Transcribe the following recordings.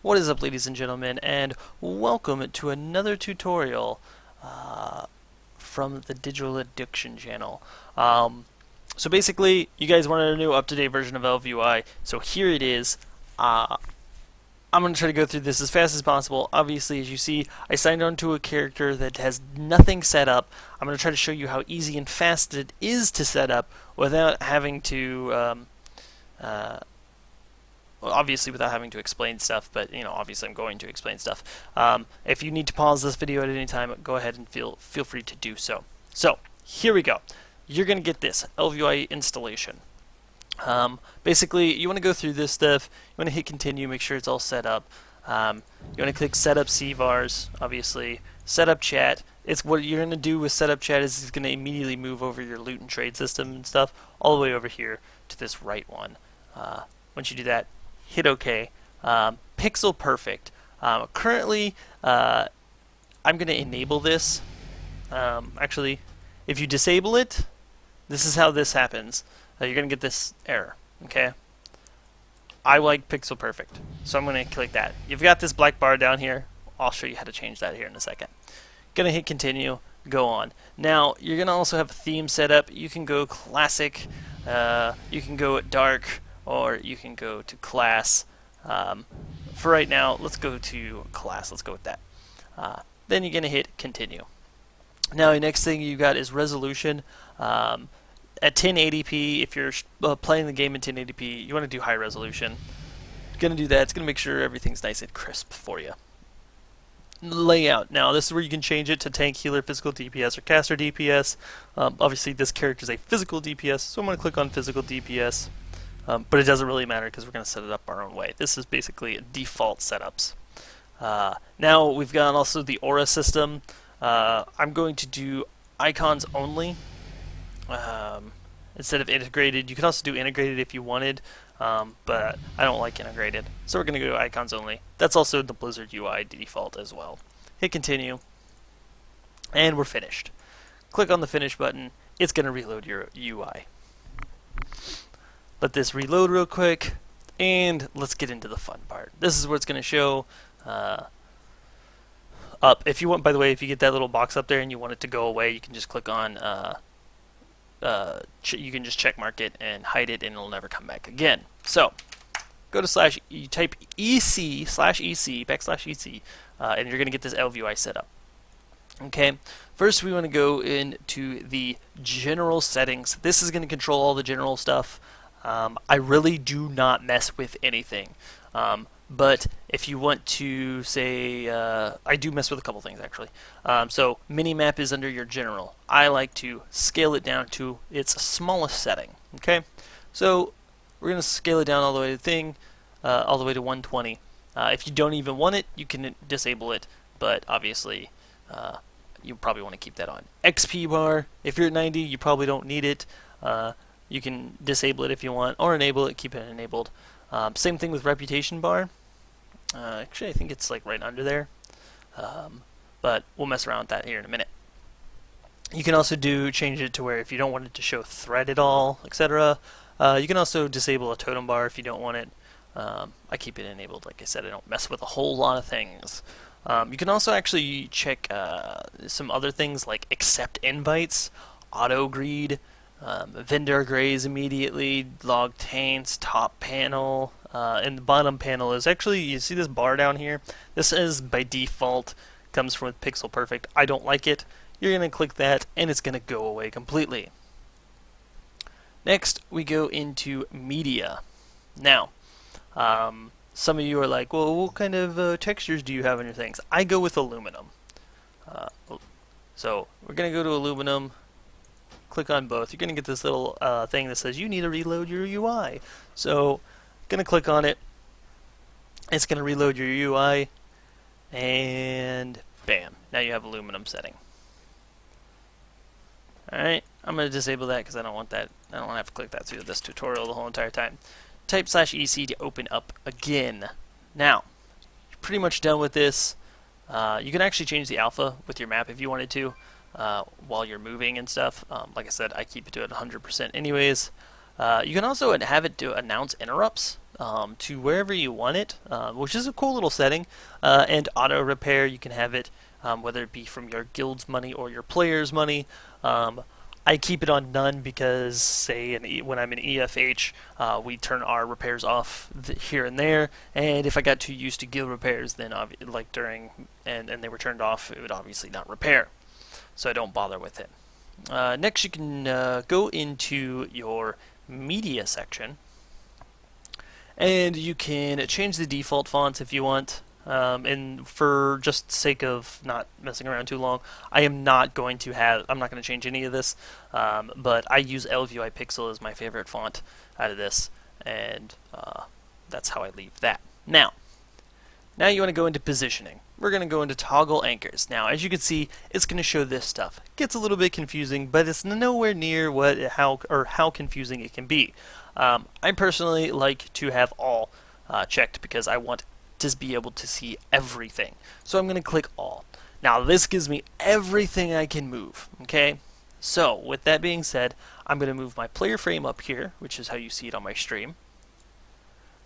What is up, ladies and gentlemen, and welcome to another tutorial from the Digital Addiction channel. So basically, you guys wanted a new up-to-date version of Elv UI, so here it is. I'm going to try to go through this as fast as possible. Obviously, as you see, I signed on to a character that has nothing set up. I'm going to try to show you how easy and fast it is to set up without having to obviously without having to explain stuff, but obviously I'm going to explain stuff. If you need to pause this video at any time, go ahead and feel free to do so. So here we go. You're going to get this Elv UI installation. Basically, you want to go through this stuff. You want to hit continue, make sure it's all set up. You want to click setup CVARs, obviously. Setup chat. It's what you're going to do with setup chat is it's going to immediately move over your loot and trade system and stuff all the way over here to this right one. Once you do that, hit OK. Pixel perfect. Currently, I'm going to enable this. Actually, if you disable it, this is how this happens. You're going to get this error. Okay. I like pixel perfect, so I'm going to click that. You've got this black bar down here. I'll show you how to change that here in a second. Going to hit continue. Go on. Now you're going to also have a theme set up. You can go classic. You can go dark. Or you can go to class. For right now, let's go to class. Let's go with that. Then you're going to hit continue. Now the next thing you got is resolution. At 1080p, if you're playing the game in 1080p, you want to do high resolution. You're going to do that. It's going to make sure everything's nice and crisp for you. Layout. Now this is where you can change it to tank, healer, physical DPS, or caster DPS. Obviously this character is a physical DPS, so I'm going to click on physical DPS. But it doesn't really matter because we're going to set it up our own way. This is basically default setups. Now we've got also the aura system. I'm going to do icons only instead of integrated. You can also do integrated if you wanted, but I don't like integrated. So we're going to go icons only. That's also the Blizzard UI default as well. Hit continue, and we're finished. Click on the finish button. It's going to reload your UI. Let this reload real quick, and let's get into the fun part. This is where it's going to show up. If you want, by the way, if you get that little box up there and you want it to go away, you can just click on, you can just check mark it and hide it, and it'll never come back again. So, go to you type /ec, and you're going to get this Elv UI set up. Okay, first we want to go into the general settings. This is going to control all the general stuff. I really do not mess with anything. But if you want to say, I do mess with a couple things actually. So minimap is under your general. I like to scale it down to its smallest setting. Okay, so we're going to scale it down all the way to all the way to 120. If you don't even want it, you can disable it. But obviously, you probably want to keep that on. XP bar, if you're at 90, you probably don't need it. You can disable it if you want, or enable it, keep it enabled. Same thing with reputation bar. Actually, I think it's like right under there. But we'll mess around with that here in a minute. You can also change it to where if you don't want it to show thread at all, etc. You can also disable a totem bar if you don't want it. I keep it enabled. Like I said, I don't mess with a whole lot of things. You can also actually check some other things like accept invites, auto greed, vendor grays immediately, log taints, top panel, and the bottom panel is actually, you see this bar down here? This is by default, comes from Pixel Perfect. I don't like it. You're going to click that and it's going to go away completely. Next, we go into media. Now, some of you are like, well, what kind of textures do you have in your things? I go with aluminum. So we're going to go to aluminum. Click on both. You're going to get this little thing that says you need to reload your UI. So, going to click on it. It's going to reload your UI, and bam! Now you have aluminum setting. All right, I'm going to disable that because I don't want that. I don't want to have to click that through this tutorial the whole entire time. Type /ec to open up again. Now, you're pretty much done with this. You can actually change the alpha with your map if you wanted to. While you're moving and stuff. Like I said, I keep it to 100% anyways. You can also have it to announce interrupts. to wherever you want it, which is a cool little setting. And auto repair, you can have it whether it be from your guild's money or your player's money. I keep it on none because, say, when I'm in EFH, we turn our repairs off here and there. And if I got too used to guild repairs, then like during and they were turned off, it would obviously not repair. So I don't bother with it. Next, you can go into your media section, and you can change the default fonts if you want. And for just sake of not messing around too long, I'm not going to change any of this, but I use Elv UI Pixel as my favorite font out of this, and that's how I leave that. Now you want to go into positioning. We're going to go into toggle anchors. Now, as you can see, it's going to show this stuff. It gets a little bit confusing, but it's nowhere near how confusing it can be. I personally like to have all checked because I want to be able to see everything. So I'm going to click all. Now this gives me everything I can move. Okay, so with that being said, I'm going to move my player frame up here, which is how you see it on my stream.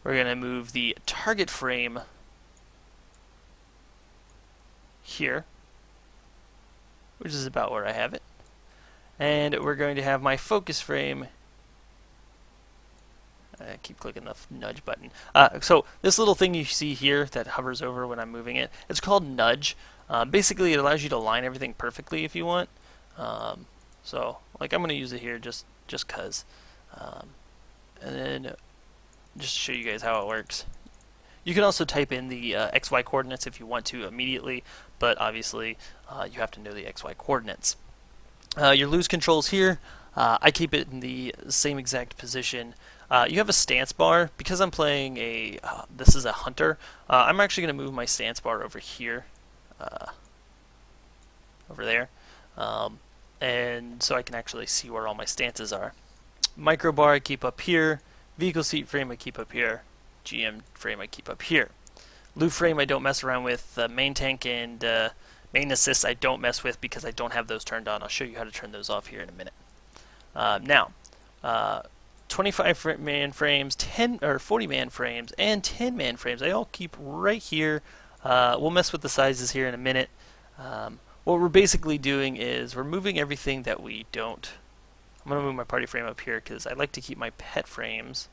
We're going to move the target frame here, which is about where I have it, and we're going to have my focus frame. I keep clicking the nudge button. So this little thing you see here that hovers over when I'm moving it, it's called nudge. Basically, it allows you to line everything perfectly if you want. So, like, I'm going to use it here just cause. And then just to show you guys how it works. You can also type in the XY coordinates if you want to immediately, but obviously you have to know the XY coordinates. Your lose controls here. I keep it in the same exact position. You have a stance bar. Because I'm playing this is a hunter, I'm actually going to move my stance bar over here, over there, and so I can actually see where all my stances are. Micro bar I keep up here, vehicle seat frame I keep up here, GM frame I keep up here. Loop frame I don't mess around with, main tank and main assist I don't mess with because I don't have those turned on. I'll show you how to turn those off here in a minute. Now, 25-man frames, 10 or 40-man frames, and 10-man frames I all keep right here. We'll mess with the sizes here in a minute. What we're basically doing is we're moving everything that we don't. I'm going to move my party frame up here because I like to keep my pet frames.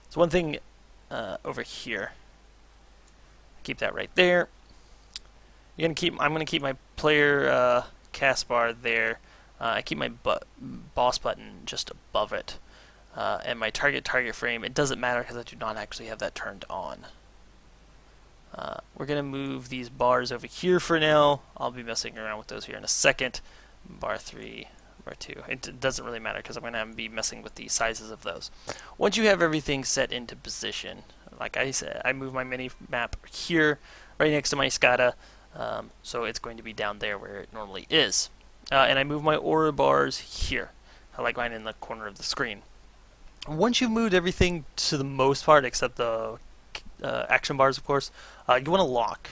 So one thing over here, keep that right there. I'm going to keep my player cast bar there. I keep my boss button just above it. And my target frame, it doesn't matter because I do not actually have that turned on. We're going to move these bars over here for now. I'll be messing around with those here in a second. Bar 3, bar 2. It doesn't really matter because I'm going to be messing with the sizes of those. Once you have everything set into position, like I said, I move my mini map here, right next to my SCADA, so it's going to be down there where it normally is. And I move my aura bars here. I like mine in the corner of the screen. Once you've moved everything to the most part, except the action bars, of course, you want to lock.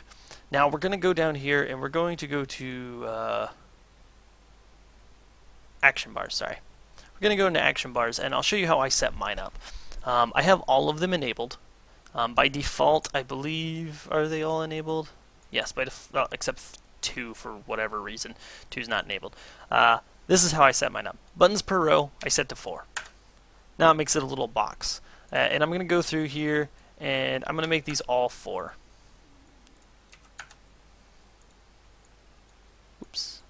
Now we're going to go down here and we're going to go to action bars. Sorry, we're going to go into action bars, and I'll show you how I set mine up. I have all of them enabled. By default, I believe, are they all enabled? Yes, by default, except 2 for whatever reason. 2 is not enabled. This is how I set mine up. Buttons per row, I set to 4. Now it makes it a little box. And I'm going to go through here, and I'm going to make these all 4. Oops.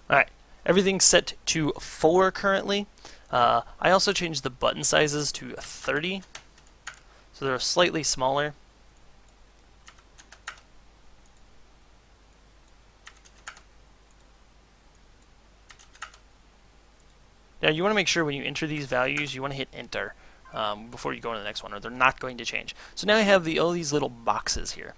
Alright, everything's set to 4 currently. I also changed the button sizes to 30, so they're slightly smaller. Now you want to make sure when you enter these values, you want to hit enter before you go into the next one, or they're not going to change. So now I have all these little boxes here.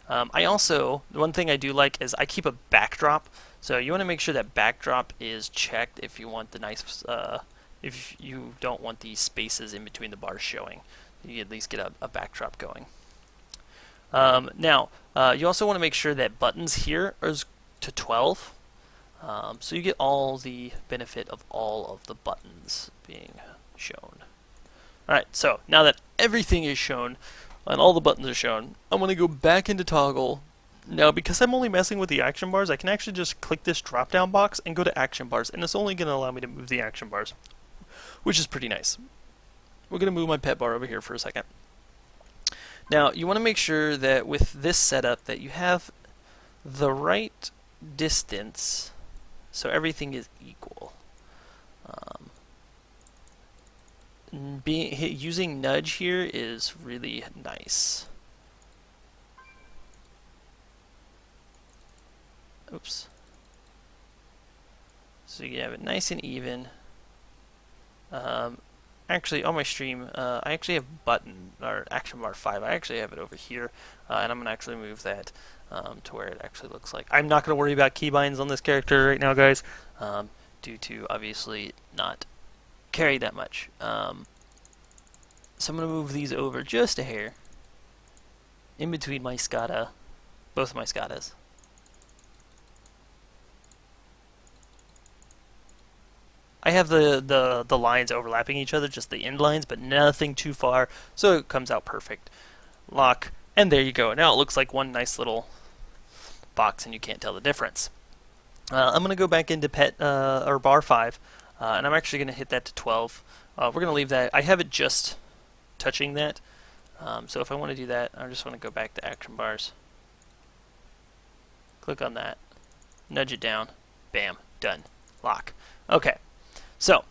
I also, one thing I do like is I keep a backdrop. So you want to make sure that backdrop is checked if you want the nice, if you don't want these spaces in between the bars showing. You at least get a backdrop going. Now, you also want to make sure that buttons here are to 12. So you get all the benefit of all of the buttons being shown. Alright, so now that everything is shown and all the buttons are shown, I'm going to go back into Toggle. Now, because I'm only messing with the action bars, I can actually just click this drop down box and go to action bars, and it's only going to allow me to move the action bars, which is pretty nice. We're going to move my pet bar over here for a second. Now, you want to make sure that with this setup that you have the right distance so everything is equal. Using nudge here is really nice. Oops. So you have it nice and even. Actually, on my stream, I actually have button or action bar 5. I actually have it over here, and I'm gonna actually move that to where it actually looks like. I'm not gonna worry about keybinds on this character right now, guys, due to obviously not carry that much. So I'm gonna move these over just a hair in between my Scada, both of my Scadas. I have the lines overlapping each other, just the end lines, but nothing too far, so it comes out perfect. Lock, and there you go. Now it looks like one nice little box, and you can't tell the difference. I'm going to go back into pet or bar 5, and I'm actually going to hit that to 12. We're going to leave that. I have it just touching that, so if I want to do that, I just want to go back to action bars. Click on that, nudge it down, bam, done. Lock. Okay. So,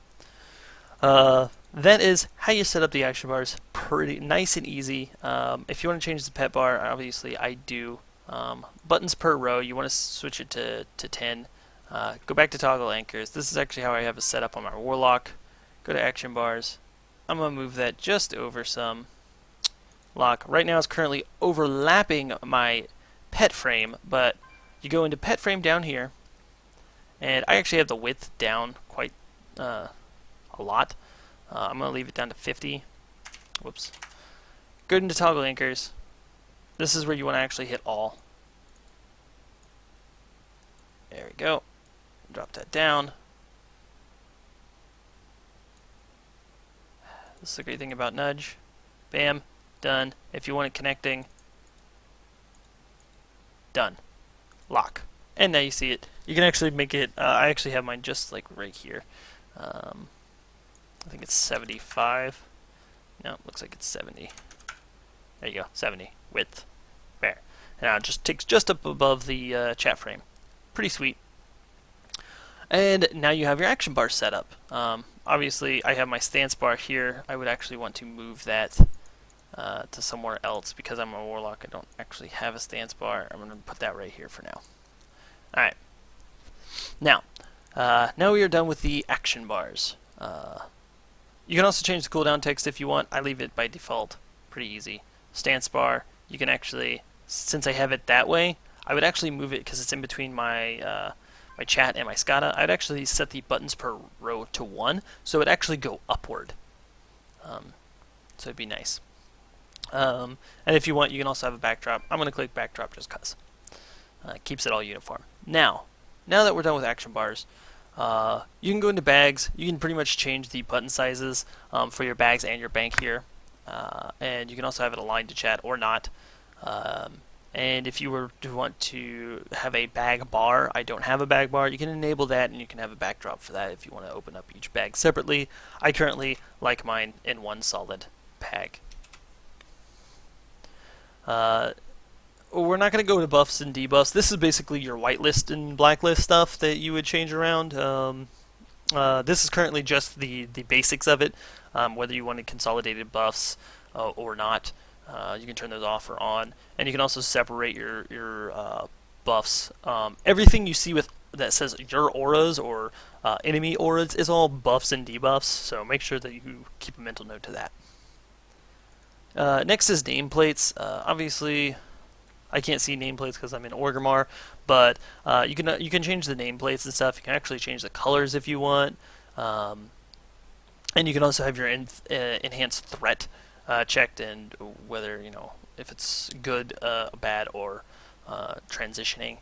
that is how you set up the action bars. Pretty nice and easy. If you want to change the pet bar, obviously I do. Buttons per row, you want to switch it to 10. Go back to toggle anchors. This is actually how I have it set up on my Warlock. Go to action bars. I'm going to move that just over some. Lock. Right now it's currently overlapping my pet frame, but you go into pet frame down here, and I actually have the width down quite a lot. I'm going to leave it down to 50. Whoops. Go into toggle anchors. This is where you want to actually hit all. There we go. Drop that down. This is the great thing about nudge. Bam. Done. If you want it connecting, done. Lock. And now you see it. You can actually make it, I actually have mine just like right here. I think it's 75. No, it looks like it's 70. There you go, 70 width. There. Now it just takes just up above the chat frame. Pretty sweet. And now you have your action bar set up. Obviously, I have my stance bar here. I would actually want to move that to somewhere else because I'm a Warlock. I don't actually have a stance bar. I'm going to put that right here for now. Alright. Now we are done with the action bars. You can also change the cooldown text if you want. I leave it by default. Pretty easy. Stance bar, you can actually, since I have it that way, I would actually move it because it's in between my my chat and my Scada. I'd actually set the buttons per row to 1, so it would actually go upward. So it'd be nice. And if you want, you can also have a backdrop. I'm going to click backdrop just because. Keeps it all uniform. Now that we're done with action bars, you can go into bags. You can pretty much change the button sizes for your bags and your bank here. And you can also have it aligned to chat or not. And if you were to want to have a bag bar, I don't have a bag bar, you can enable that and you can have a backdrop for that if you want to open up each bag separately. I currently like mine in one solid bag. We're not going to go to buffs and debuffs. This is basically your whitelist and blacklist stuff that you would change around. This is currently just the basics of it, whether you wanted consolidated buffs or not. You can turn those off or on, and you can also separate your buffs. Everything you see with that says your auras or enemy auras is all buffs and debuffs, so make sure that you keep a mental note to that. Next is nameplates. Obviously, I can't see nameplates because I'm in Orgrimmar, but you can change the nameplates and stuff. You can actually change the colors if you want, and you can also have your enhanced threat checked, and whether if it's good, bad, or transitioning.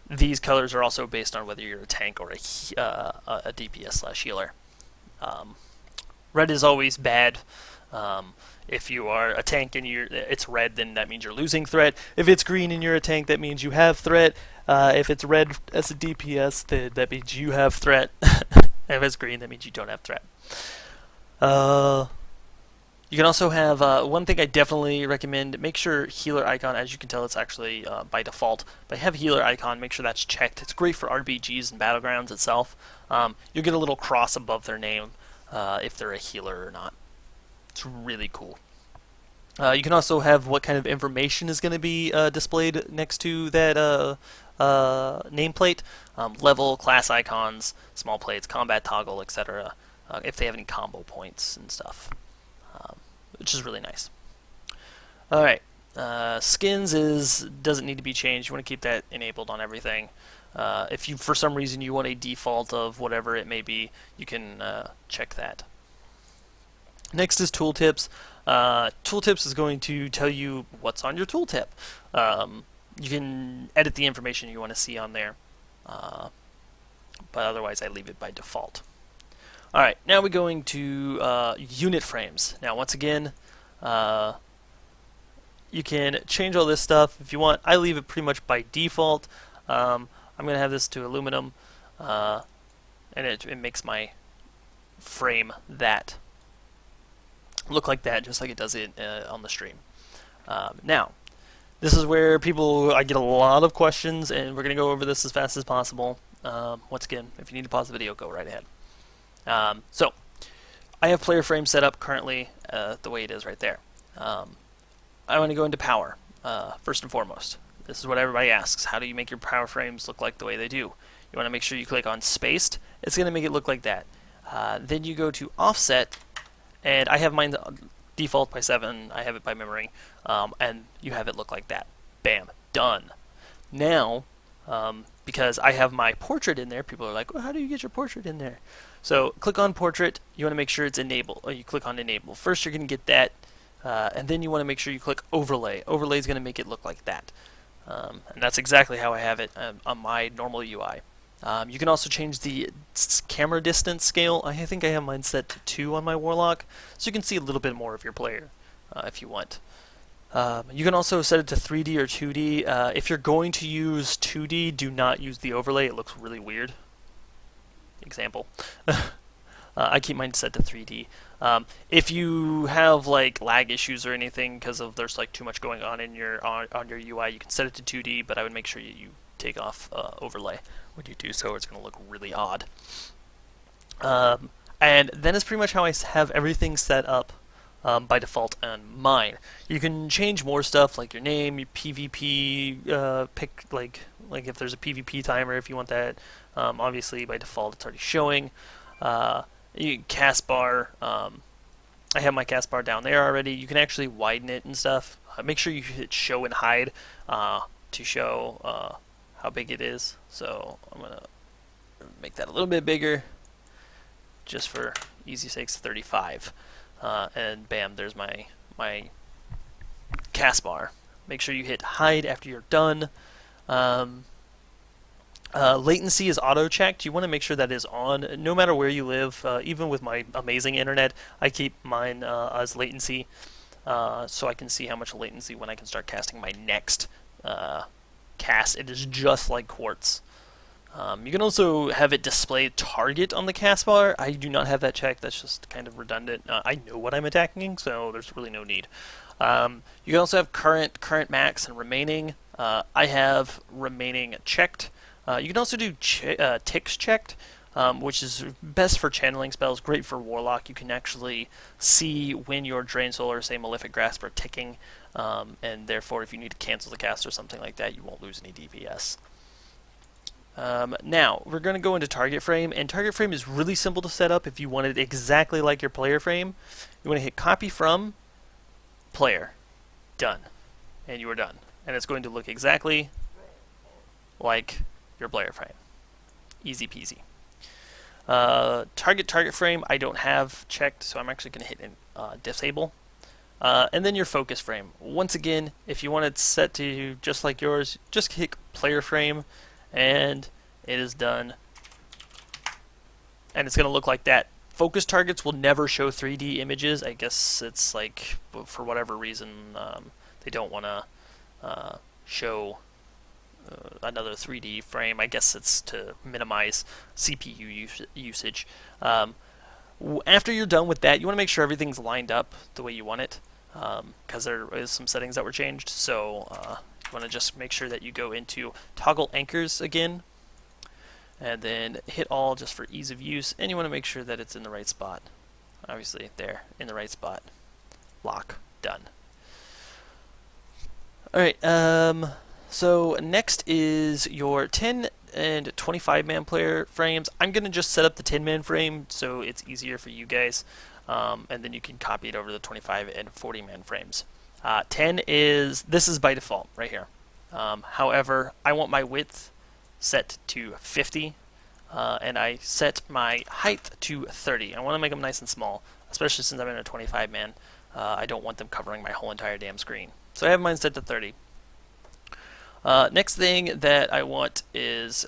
these colors are also based on whether you're a tank or a DPS/healer. Red is always bad. If you are a tank and it's red, then that means you're losing threat. If it's green and you're a tank, that means you have threat. If it's red as a DPS, then that means you have threat. If it's green, that means you don't have threat. You can also have, one thing I definitely recommend, make sure healer icon, as you can tell it's actually by default, but have healer icon, make sure that's checked. It's great for RPGs and Battlegrounds itself. You'll get a little cross above their name if they're a healer or not. It's really cool. You can also have what kind of information is going to be displayed next to that nameplate. Level, class icons, small plates, combat toggle, etc. If they have any combo points and stuff. Which is really nice. Alright, skins doesn't need to be changed. You want to keep that enabled on everything. If you, for some reason, you want a default of whatever it may be, you can check that. Next is tooltips. Tooltips is going to tell you what's on your tooltip. You can edit the information you want to see on there, but otherwise I leave it by default. Alright, now we're going to unit frames. Now once again, you can change all this stuff if you want. I leave it pretty much by default. I'm going to have this to aluminum, and it makes my frame that look like that, just like it does it on the stream. Now, this is where I get a lot of questions, and we're going to go over this as fast as possible. Once again, if you need to pause the video, go right ahead. So, I have player frame set up currently the way it is right there. I want to go into power, first and foremost. This is what everybody asks. How do you make your power frames look like the way they do? You want to make sure you click on spaced. It's going to make it look like that. Then you go to offset, and I have mine default by 7. I have it by memory, and you have it look like that. Bam, done. Now, because I have my portrait in there, people are like, well, how do you get your portrait in there? So click on portrait. You want to make sure it's enabled. You click on enable. First, you're going to get that, and then you want to make sure you click overlay. Overlay is going to make it look like that, and that's exactly how I have it on my normal UI. You can also change the camera distance scale. I think I have mine set to 2 on my Warlock, so you can see a little bit more of your player if you want. You can also set it to 3D or 2D. If you're going to use 2D, do not use the overlay. It looks really weird. Example. I keep mine set to 3D. If you have like lag issues or anything because of there's like too much going on in your on your UI, you can set it to 2D, but I would make sure you take off overlay when you do so. It's going to look really odd. And then is pretty much how I have everything set up by default on mine. You can change more stuff like your name, your PvP, pick like if there's a PvP timer if you want that. Obviously by default it's already showing. Cast bar. I have my cast bar down there already. You can actually widen it and stuff. Make sure you hit show and hide to show how big it is. So I'm gonna make that a little bit bigger, just for easy sakes, 35. And bam, there's my cast bar. Make sure you hit hide after you're done. Latency is auto-checked. You want to make sure that is on no matter where you live. Even with my amazing internet, I keep mine as latency so I can see how much latency when I can start casting my next cast. It is just like Quartz. You can also have it display target on the cast bar. I do not have that checked. That's just kind of redundant. I know what I'm attacking, so there's really no need. You can also have current max and remaining. I have remaining checked. You can also do ticks checked, which is best for channeling spells, great for Warlock. You can actually see when your Drain Soul or, say, Malefic Grasp are ticking, and therefore if you need to cancel the cast or something like that, you won't lose any DPS. Now, we're going to go into target frame, and target frame is really simple to set up if you want it exactly like your player frame. You want to hit copy from player. Done. And you are done. And it's going to look exactly like your player frame. Easy peasy. Target frame I don't have checked, so I'm actually going to hit disable. And then your focus frame. Once again, if you want it set to just like yours, just hit player frame, and it is done. And it's going to look like that. Focus targets will never show 3D images. I guess it's like, for whatever reason, they don't want to show another 3D frame. I guess it's to minimize CPU usage. After you're done with that, you want to make sure everything's lined up the way you want it, because there is some settings that were changed. So you want to just make sure that you go into toggle anchors again, and then hit all just for ease of use, and you want to make sure that it's in the right spot. Obviously, there, in the right spot. Lock, done. Alright, so next is your 10 and 25 man player frames. I'm going to just set up the 10 man frame so it's easier for you guys, and then you can copy it over the 25 and 40 man frames. 10 is, this is by default right here. However, I want my width set to 50, and I set my height to 30. I want to make them nice and small, especially since I'm in a 25 man. I don't want them covering my whole entire damn screen. So I have mine set to 30. Next thing that I want is,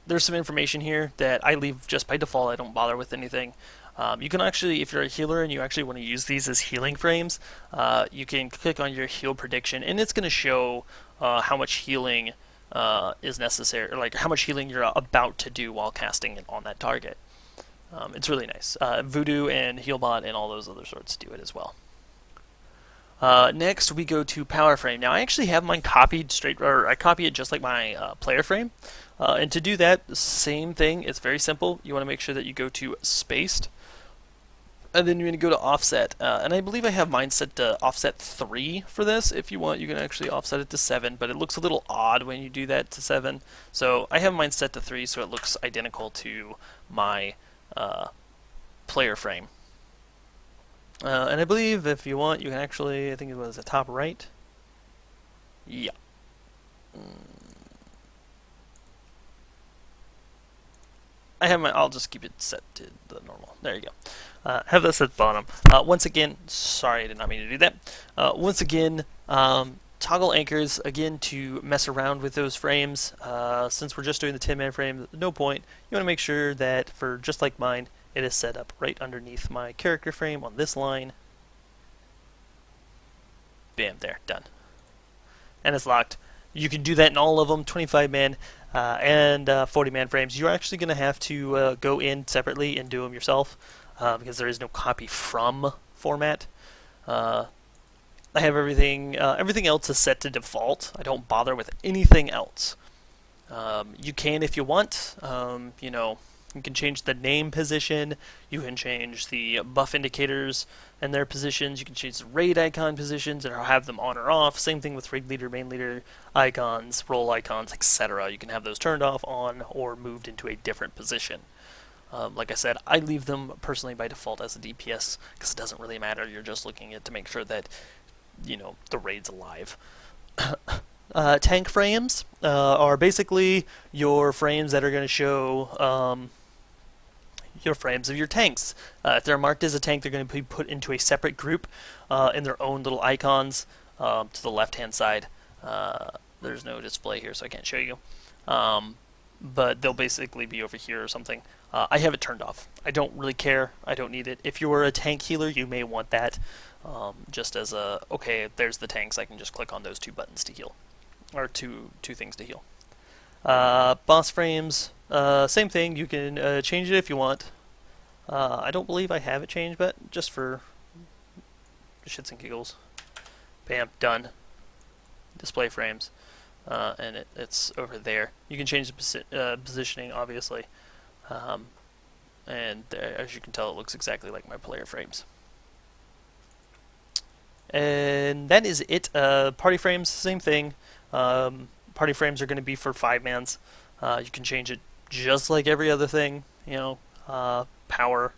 there's some information here that I leave just by default. I don't bother with anything. You can actually, if you're a healer and you actually want to use these as healing frames, you can click on your heal prediction, and it's going to show how much healing is necessary, or like how much healing you're about to do while casting it on that target. It's really nice. Voodoo and Healbot and all those other sorts do it as well. Next we go to power frame. Now I actually have mine copied straight, or I copy it just like my player frame. And to do that, same thing. It's very simple. You want to make sure that you go to spaced, and then you're going to go to offset. And I believe I have mine set to offset 3 for this. If you want, you can actually offset it to 7, but it looks a little odd when you do that to 7. So I have mine set to 3, so it looks identical to my player frame. And I believe if you want, you can actually, I think it was the top right. Yeah. I'll just keep it set to the normal. There you go. Have that set bottom. Once again, sorry, I did not mean to do that. Once again, toggle anchors, again, to mess around with those frames. Since we're just doing the 10-man frame, no point. You want to make sure that, for just like mine, it is set up right underneath my character frame on this line. Bam, there, done. And it's locked. You can do that in all of them, 25-man and 40-man frames. You're actually going to have to go in separately and do them yourself because there is no copy from format. I have everything else is set to default. I don't bother with anything else. You can, if you want, you know, you can change the name position, you can change the buff indicators and their positions, you can change the raid icon positions and have them on or off. Same thing with raid leader, main leader icons, role icons, etc. You can have those turned off, on, or moved into a different position. Like I said, I leave them personally by default as a DPS because it doesn't really matter. You're just looking at to make sure that, you know, the raid's alive. Tank frames are basically your frames that are going to show your frames of your tanks. If they're marked as a tank, they're going to be put into a separate group in their own little icons to the left-hand side. There's no display here, so I can't show you. But they'll basically be over here or something. I have it turned off. I don't really care. I don't need it. If you're a tank healer, you may want that. Just as a, okay, there's the tanks, I can just click on those 2 buttons to heal. Or two things to heal. Boss frames, same thing. You can change it if you want. I don't believe I have it changed, but just for shits and giggles. Bam, done. Display frames, and it's over there. You can change the positioning, obviously, and as you can tell, it looks exactly like my player frames. And that is it. Party frames, same thing. Party frames are going to be for 5-mans. You can change it just like every other thing, you know, power,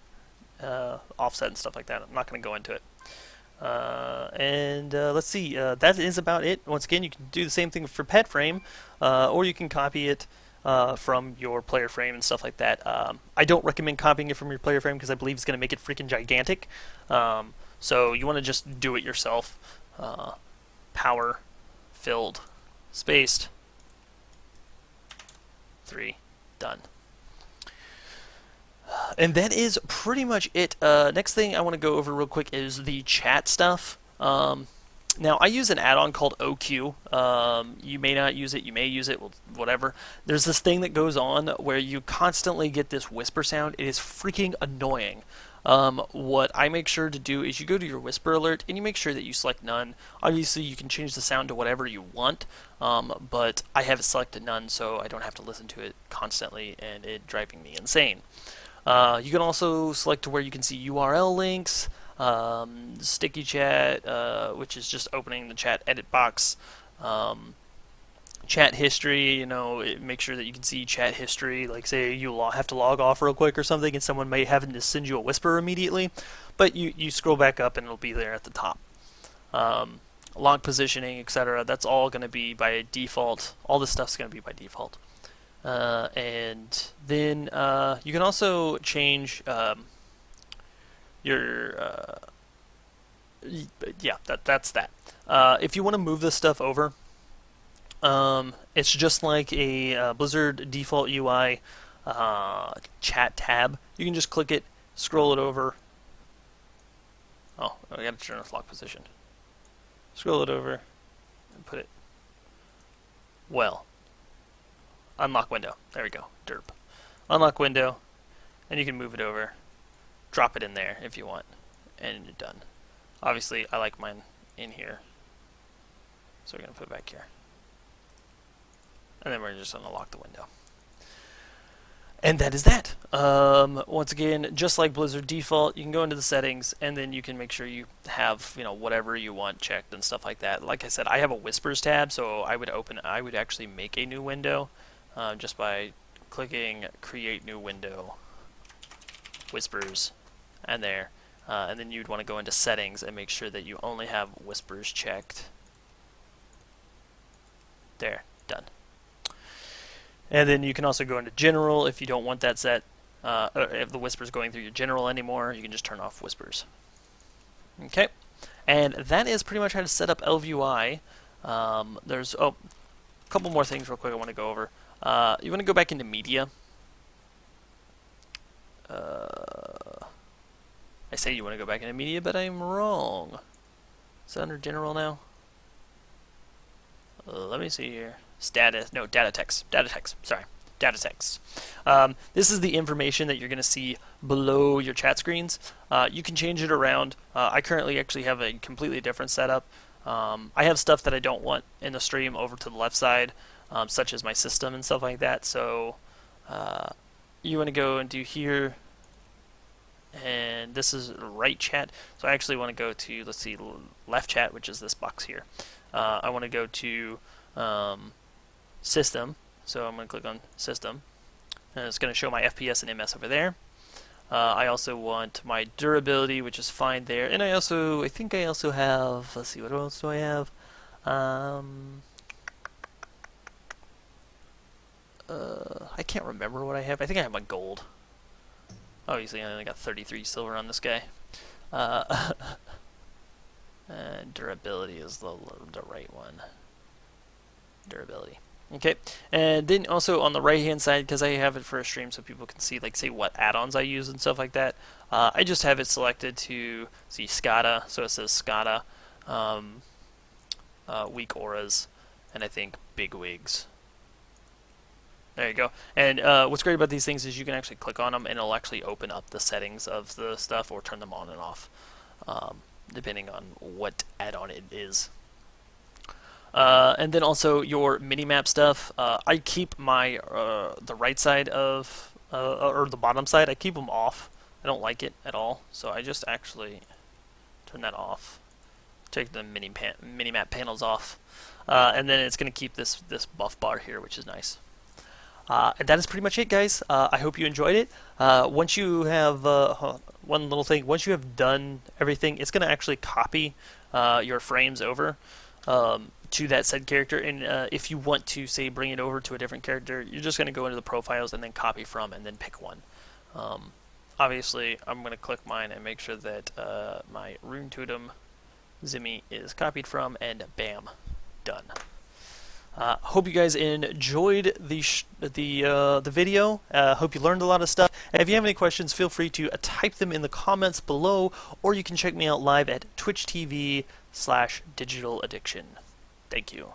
offset, and stuff like that. I'm not going to go into it. Let's see, that is about it. Once again, you can do the same thing for pet frame, or you can copy it from your player frame and stuff like that. I don't recommend copying it from your player frame because I believe it's going to make it freaking gigantic. So you want to just do it yourself. Power, filled, spaced, 3, done. And that is pretty much it. Next thing I want to go over real quick is the chat stuff. Now, I use an add-on called OQ. You may not use it, you may use it, whatever. There's this thing that goes on where you constantly get this whisper sound. It is freaking annoying. What I make sure to do is you go to your whisper alert and you make sure that you select none. Obviously, you can change the sound to whatever you want, but I have it selected none so I don't have to listen to it constantly and it driving me insane. You can also select to where you can see URL links, sticky chat, which is just opening the chat edit box, chat history, you know, make sure that you can see chat history, like say you have to log off real quick or something and someone may have to send you a whisper immediately, but you scroll back up and it'll be there at the top. Log positioning, etc., that's all going to be by default. All this stuff's going to be by default. And then you can also change your yeah, that's that. If you want to move this stuff over, it's just like a Blizzard default UI chat tab. You can just click it, scroll it over. Oh, I got to turn off lock position. Scroll it over and put it. Well. Unlock window. There we go. Derp. Unlock window, and you can move it over. Drop it in there if you want, and you're done. Obviously, I like mine in here, so we're going to put it back here. And then we're just going to lock the window. And that is that. Once again, just like Blizzard default, you can go into the settings, and then you can make sure you have, you know, whatever you want checked and stuff like that. Like I said, I have a Whispers tab, so I would actually make a new window. Just by clicking create new window, whispers, and there, and then you'd want to go into settings and make sure that you only have whispers checked. There, done. And then you can also go into general if you don't want that set, or if the whispers going through your general anymore, you can just turn off whispers. Okay, and that is pretty much how to set up Elv UI. There's a couple more things real quick I want to go over. You want to go back into media. I say you want to go back into media, but I'm wrong. Is it under general now? Let me see here. Status, no, data text. Data text, sorry. Data text. This is the information that you're going to see below your chat screens. You can change it around. I currently actually have a completely different setup. I have stuff that I don't want in the stream over to the left side. Such as my system and stuff like that. So you want to go and do here, and this is right chat. So I actually want to go to, let's see, left chat, which is this box here. I want to go to system, so I'm going to click on system, and it's going to show my FPS and MS over there. I also want my durability, which is fine there, and I think I also have, let's see, what else do I have? I can't remember what I have. I think I have my gold. Obviously, I only got 33 silver on this guy. And durability is the right one. Durability. Okay, and then also on the right hand side, because I have it for a stream so people can see, like, say what add-ons I use and stuff like that, I just have it selected to see SCADA, so it says SCADA, weak auras, and I think big wigs. There you go. And what's great about these things is you can actually click on them and it'll actually open up the settings of the stuff or turn them on and off, depending on what add-on it is. And then also your minimap stuff. I keep my the right side of or the bottom side. I keep them off. I don't like it at all, so I just actually turn that off. Take the minimap panels off, and then it's going to keep this buff bar here, which is nice. And that is pretty much it, guys. I hope you enjoyed it. Once you have one little thing, once you have done everything, it's going to actually copy your frames over to that said character. And if you want to, say, bring it over to a different character, you're just going to go into the profiles and then copy from and then pick one. Obviously, I'm going to click mine and make sure that my Rune Totem Zimmy is copied from, and bam, done. Hope you guys enjoyed the video. Hope you learned a lot of stuff. And if you have any questions, feel free to type them in the comments below, or you can check me out live at Twitch TV/Digital Addiction. Thank you.